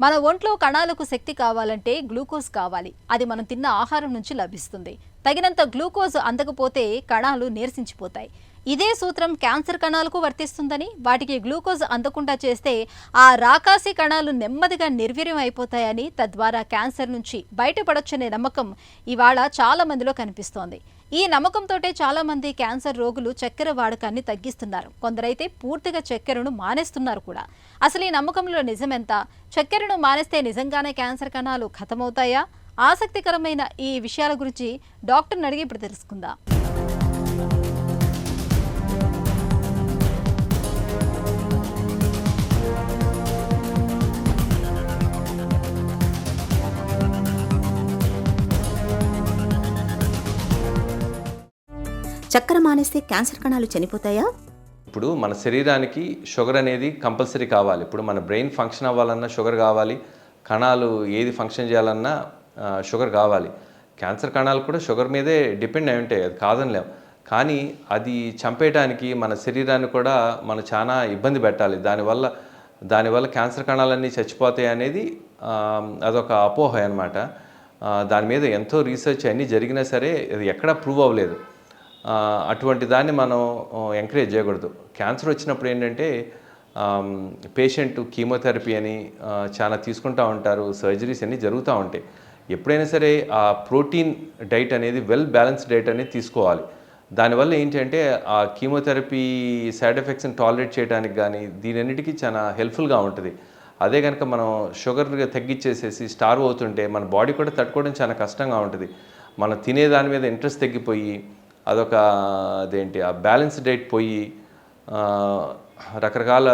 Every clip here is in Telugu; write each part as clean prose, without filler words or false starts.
మన ఒంట్లో కణాలకు శక్తి కావాలంటే గ్లూకోజ్ కావాలి. అది మనం తిన్న ఆహారం నుంచి లభిస్తుంది. తగినంత గ్లూకోజ్ అందకపోతే కణాలు నీరసించిపోతాయి. ఇదే సూత్రం క్యాన్సర్ కణాలకు వర్తిస్తుందని, వాటికి గ్లూకోజ్ అందకుండా చేస్తే ఆ రాకాసి కణాలు నెమ్మదిగా నిర్వీర్యం అయిపోతాయని, తద్వారా క్యాన్సర్ నుంచి బయటపడొచ్చనే నమ్మకం ఇవాళ చాలా మందిలో కనిపిస్తోంది. ఈ నమ్మకంతోటే చాలా మంది క్యాన్సర్ రోగులు చక్కెర వాడకాన్ని తగ్గిస్తున్నారు. కొందరైతే పూర్తిగా చక్కెరను మానేస్తున్నారు కూడా. అసలు ఈ నమ్మకంలో నిజమెంత? చక్కెరను మానేస్తే నిజంగానే క్యాన్సర్ కణాలు ఖతమవుతాయా? ఆసక్తికరమైన ఈ విషయాల గురించి డాక్టర్ని అడిగి ఇప్పుడు తెలుసుకుందాం. చక్కెర మానేస్తే క్యాన్సర్ కణాలు చనిపోతాయా? ఇప్పుడు మన శరీరానికి షుగర్ అనేది కంపల్సరీ కావాలి. ఇప్పుడు మన బ్రెయిన్ ఫంక్షన్ అవ్వాలన్నా షుగర్ కావాలి, కణాలు ఏది ఫంక్షన్ చేయాలన్నా షుగర్ కావాలి. క్యాన్సర్ కణాలు కూడా షుగర్ మీదే డిపెండ్ అయి ఉంటాయి, అది కాదనిలేం. కానీ అది చంపేయడానికి మన శరీరాన్ని కూడా మనం చాలా ఇబ్బంది పెట్టాలి. దానివల్ల క్యాన్సర్ కణాలన్నీ చచ్చిపోతాయి అనేది అదొక అపోహ అన్నమాట. దాని మీద ఎంతో రీసెర్చ్ అన్నీ జరిగినా సరే అది ఎక్కడా ప్రూవ్ అవ్వలేదు. అటువంటి దాన్ని మనం ఎంకరేజ్ చేయకూడదు. క్యాన్సర్ వచ్చినప్పుడు ఏంటంటే పేషెంట్ కీమోథెరపీ అని చాలా తీసుకుంటూ ఉంటారు, సర్జరీస్ అన్నీ జరుగుతూ ఉంటాయి. ఎప్పుడైనా సరే ఆ ప్రోటీన్ డైట్ అనేది వెల్ బ్యాలెన్స్డ్ డైట్ అనేది తీసుకోవాలి. దానివల్ల ఏంటంటే ఆ కీమోథెరపీ సైడ్ ఎఫెక్ట్స్ని టాలరేట్ చేయడానికి కానీ దీనన్నిటికీ చాలా హెల్ప్ఫుల్గా ఉంటుంది. అదే కనుక మనం షుగర్ తగ్గించేసేసి స్టార్వ్ అవుతుంటే మన బాడీ కూడా తట్టుకోవడం చాలా కష్టంగా ఉంటుంది. మనం తినే దాని మీద ఇంట్రెస్ట్ తగ్గిపోయి ఆ బ్యాలెన్స్ డైట్ పోయి రకరకాల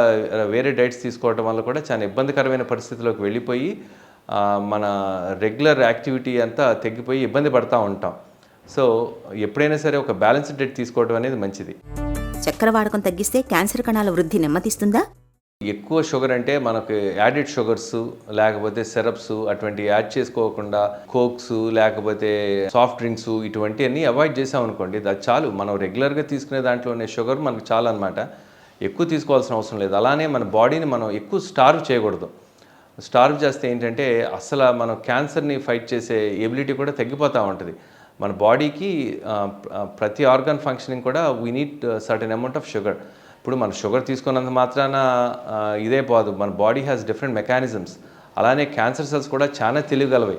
వేరే డైట్స్ తీసుకోవడం వల్ల కూడా చాలా ఇబ్బందికరమైన పరిస్థితిలోకి వెళ్ళిపోయి మన రెగ్యులర్ యాక్టివిటీ అంతా తగ్గిపోయి ఇబ్బంది పడుతూ ఉంటాం. సో ఎప్పుడైనా సరే ఒక బ్యాలెన్స్డ్ డైట్ తీసుకోవడం అనేది మంచిది. చక్కెర వాడకం తగ్గిస్తే క్యాన్సర్ కణాల వృద్ధి నెమ్మదిస్తుందా? ఎక్కువ షుగర్ అంటే మనకు యాడెడ్ షుగర్స్ లేకపోతే సిరప్స్ అటువంటి యాడ్ చేసుకోకుండా కోక్స్ లేకపోతే సాఫ్ట్ డ్రింక్స్ ఇటువంటివన్నీ అవాయిడ్ చేసామనుకోండి, అది చాలు. మనం రెగ్యులర్గా తీసుకునే దాంట్లోనే షుగర్ మనకు చాలు అనమాట. ఎక్కువ తీసుకోవాల్సిన అవసరం లేదు. అలానే మన బాడీని మనం ఎక్కువ స్టార్వ్ చేయకూడదు. స్టార్వ్ చేస్తే ఏంటంటే అసలు మనం క్యాన్సర్ని ఫైట్ చేసే ఎబిలిటీ కూడా తగ్గిపోతూ ఉంటుంది. మన బాడీకి ప్రతి ఆర్గాన్ ఫంక్షనింగ్ కూడా we need certain amount of sugar. ఇప్పుడు మన షుగర్ తీసుకున్నంత మాత్రాన ఇదే పోదు. మన బాడీ హ్యాస్ డిఫరెంట్ మెకానిజమ్స్. అలానే క్యాన్సర్ సెల్స్ కూడా చాలా తెలియగలవి.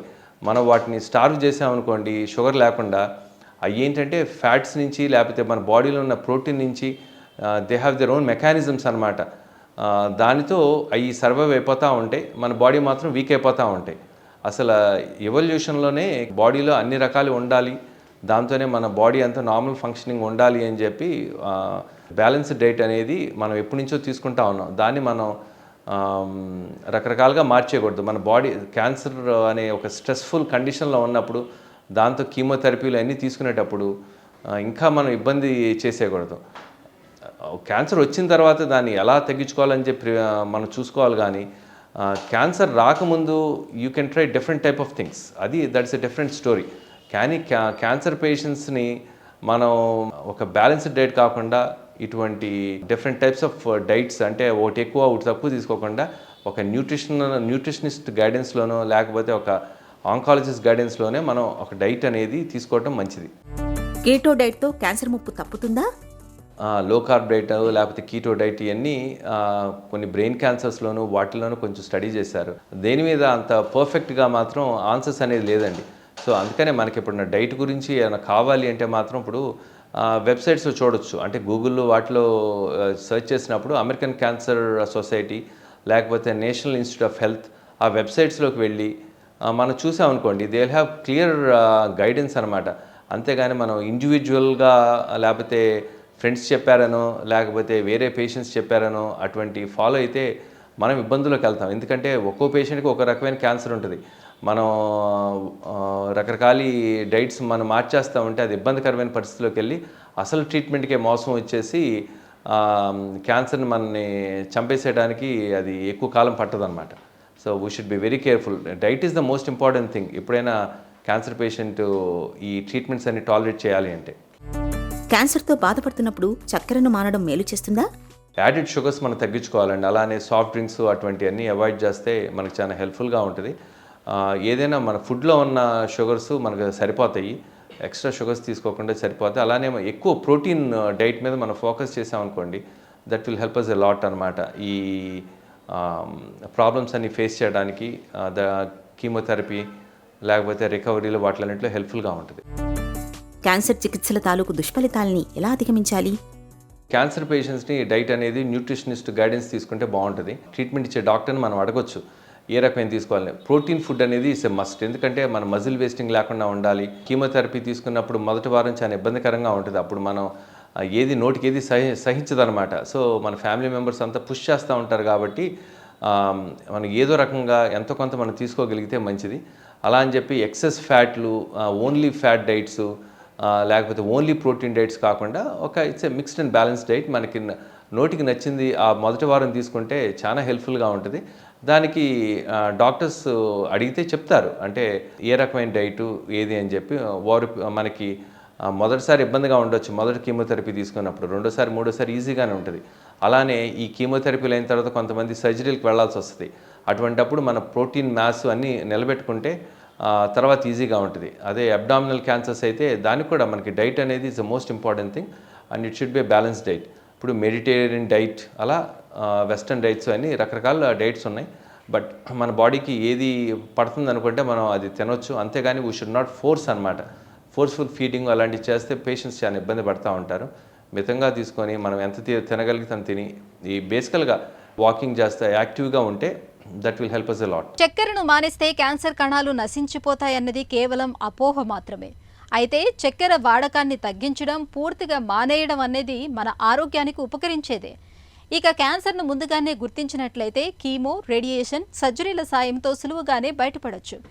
మనం వాటిని స్టార్వ్ చేసామనుకోండి షుగర్ లేకుండా, అవి ఏంటంటే ఫ్యాట్స్ నుంచి లేకపోతే మన బాడీలో ఉన్న ప్రోటీన్ నుంచి they have their own mechanisms అనమాట. దానితో అవి సర్వైవ్ అయిపోతూ ఉంటాయి, మన బాడీ మాత్రం వీక్ అయిపోతూ ఉంటాయి. అసలు ఎవల్యూషన్లోనే బాడీలో అన్ని రకాలు ఉండాలి, దాంతోనే మన బాడీ అంతా నార్మల్ ఫంక్షనింగ్ ఉండాలి అని చెప్పి బ్యాలెన్స్డ్ డైట్ అనేది మనం ఎప్పటి నుంచో తీసుకుంటా ఉన్నాం. దాన్ని మనం రకరకాలుగా మార్చేయకూడదు. మన బాడీ క్యాన్సర్ అనే ఒక స్ట్రెస్ఫుల్ కండిషన్లో ఉన్నప్పుడు దాంతో కీమోథెరపీలు అన్నీ తీసుకునేటప్పుడు ఇంకా మనం ఇబ్బంది చేసేయకూడదు. క్యాన్సర్ వచ్చిన తర్వాత దాన్ని ఎలా తగ్గించుకోవాలని చెప్పి మనం చూసుకోవాలి. కానీ క్యాన్సర్ రాకముందు you can try different type of things. That's a different story. కానీ క్యాన్సర్ పేషెంట్స్ని మనం ఒక బ్యాలెన్స్డ్ డైట్ కాకుండా ఇటువంటి డిఫరెంట్ టైప్స్ ఆఫ్ డైట్స్ అంటే ఒకటి ఎక్కువ ఒకటి తక్కువ తీసుకోకుండా ఒక న్యూట్రిషనిస్ట్ గైడెన్స్లోనో లేకపోతే ఒక ఆంకాలజిస్ట్ గైడెన్స్లోనే మనం ఒక డైట్ అనేది తీసుకోవడం మంచిది. కీటో డైట్తో క్యాన్సర్ ముప్పు తప్పుతుందా? లో కార్బ్ డైట్ లేకపోతే కీటో డైట్ ఇవన్నీ కొన్ని బ్రెయిన్ క్యాన్సర్స్లోనూ వాటిలోనూ కొంచెం స్టడీ చేశారు. దేని మీద అంత పర్ఫెక్ట్గా మాత్రం ఆన్సర్స్ అనేది లేదండి. సో అందుకనే మనకి ఇప్పుడు డైట్ గురించి ఏమైనా కావాలి అంటే మాత్రం ఇప్పుడు వెబ్సైట్స్లో చూడొచ్చు. అంటే గూగుల్లో వాటిలో సెర్చ్ చేసినప్పుడు అమెరికన్ క్యాన్సర్ సొసైటీ లేకపోతే నేషనల్ ఇన్స్టిట్యూట్ ఆఫ్ హెల్త్ ఆ వెబ్సైట్స్లోకి వెళ్ళి మనం చూసామనుకోండి, they will have clear guidance అనమాట. అంతేగాని మనం ఇండివిజువల్గా లేకపోతే ఫ్రెండ్స్ చెప్పారనో లేకపోతే వేరే పేషెంట్స్ చెప్పారనో అటువంటి ఫాలో అయితే మనం ఇబ్బందుల్లోకి వెళ్తాం. ఎందుకంటే ఒక్కో పేషెంట్కి ఒక రకమైన క్యాన్సర్ ఉంటుంది. మనం రకరకాల డైట్స్ మనం మార్చేస్తూ ఉంటే అది ఇబ్బందికరమైన పరిస్థితిలోకి వెళ్ళి అసలు ట్రీట్మెంట్కే మోసం వచ్చేసి క్యాన్సర్ని మనని చంపేసేయడానికి అది ఎక్కువ కాలం పట్టదన్నమాట. So we should be very careful. Diet is the most important thing ఎప్పుడైనా క్యాన్సర్ పేషెంట్ ఈ ట్రీట్మెంట్స్ అన్ని టాలరేట్ చేయాలి అంటే. క్యాన్సర్తో బాధపడుతున్నప్పుడు చక్కెరను మానడం మేలు చేస్తుందా? యాడెడ్ షుగర్స్ మనం తగ్గించుకోవాలండి. అలానే సాఫ్ట్ డ్రింక్స్ అటువంటివన్నీ అవాయిడ్ చేస్తే మనకు చాలా హెల్ప్ఫుల్గా ఉంటుంది. ఏదైనా మన ఫుడ్లో ఉన్న షుగర్స్ మనకు సరిపోతాయి, ఎక్స్ట్రా షుగర్స్ తీసుకోకుండా సరిపోతాయి. అలానే ఎక్కువ ప్రోటీన్ డైట్ మీద మనం ఫోకస్ చేసామనుకోండి, that will help us a lot అనమాట. ఈ ప్రాబ్లమ్స్ అన్ని ఫేస్ చేయడానికి కీమోథెరపీ లేకపోతే రికవరీలో వాటిలన్నింటిలో హెల్ప్ఫుల్గా ఉంటుంది. క్యాన్సర్ చికిత్సల తాలూకు దుష్ఫలితాల్ని ఎలా అధిగమించాలి? క్యాన్సర్ పేషెంట్స్ని డైట్ అనేది న్యూట్రిషనిస్ట్ గైడెన్స్ తీసుకుంటే బాగుంటుంది. ట్రీట్మెంట్ ఇచ్చే డాక్టర్ని మనం అడగొచ్చు ఏ రకమైన తీసుకోవాలని. ప్రోటీన్ ఫుడ్ అనేది ఇస్ ఎ మస్ట్, ఎందుకంటే మన మజిల్ వేస్టింగ్ లేకుండా ఉండాలి. కీమోథెరపీ తీసుకున్నప్పుడు మొదటి వారం చాలా ఇబ్బందికరంగా ఉంటుంది. అప్పుడు మనం ఏది నోటికి ఏది సహించదనమాట. సో మన ఫ్యామిలీ మెంబర్స్ అంతా పుష్ చేస్తూ ఉంటారు కాబట్టి మనం ఏదో రకంగా ఎంతో కొంత మనం తీసుకోగలిగితే మంచిది. అలా అని చెప్పి ఎక్సెస్ ఫ్యాట్లు, ఓన్లీ ఫ్యాట్ డైట్స్ లేకపోతే ఓన్లీ ప్రోటీన్ డైట్స్ కాకుండా it's a mixed and balance diet. మనకి నోటికి నచ్చింది ఆ మొదటి వారం తీసుకుంటే చాలా హెల్ప్ఫుల్గా ఉంటుంది. దానికి డాక్టర్స్ అడిగితే చెప్తారు, అంటే ఏ రకమైన డైటు ఏది అని చెప్పి. వారు మనకి మొదటిసారి ఇబ్బందిగా ఉండొచ్చు, మొదటి కీమోథెరపీ తీసుకున్నప్పుడు. రెండోసారి మూడోసారి ఈజీగానే ఉంటుంది. అలానే ఈ కీమోథెరపీలు అయిన తర్వాత కొంతమంది సర్జరీలకు వెళ్లాల్సి వస్తుంది. అటువంటప్పుడు మన ప్రోటీన్ మ్యాస్ అన్నీ నిలబెట్టుకుంటే తర్వాత ఈజీగా ఉంటుంది. అదే అబ్డామినల్ క్యాన్సర్స్ అయితే దానికి కూడా మనకి డైట్ అనేది is the most important thing, and it should be balance diet. ఇప్పుడు మెడిటేరియన్ డైట్, అలా వెస్టర్న్ డైట్స్ అన్నీ రకరకాల డైట్స్ ఉన్నాయి. బట్ మన బాడీకి ఏది పడుతుంది అనుకుంటే మనం అది తినొచ్చు, అంతేగాని వీ షుడ్ నాట్ ఫోర్స్ అనమాట. ఫోర్స్ఫుల్ ఫీడింగ్ అలాంటివి చేస్తే పేషెంట్స్ చాలా ఇబ్బంది పడుతూ ఉంటారు. మితంగా తీసుకొని మనం ఎంత తినగలిగితే తిని ఈ బేసికల్గా వాకింగ్ చేస్తే యాక్టివ్గా ఉంటే that will help us a lot. చక్కెరను మానేస్తే క్యాన్సర్ కణాలు నశించిపోతాయన్నది కేవలం అపోహ మాత్రమే. అయితే చక్కెర వాడకాన్ని తగ్గించడం, పూర్తిగా మానేయడం అనేది మన ఆరోగ్యానికి ఉపకరించేదే. ఇక క్యాన్సర్ను ముందుగానే గుర్తించినట్లయితే కీమో, రేడియేషన్, సర్జరీల సాయంతో సులువుగానే బయటపడొచ్చు.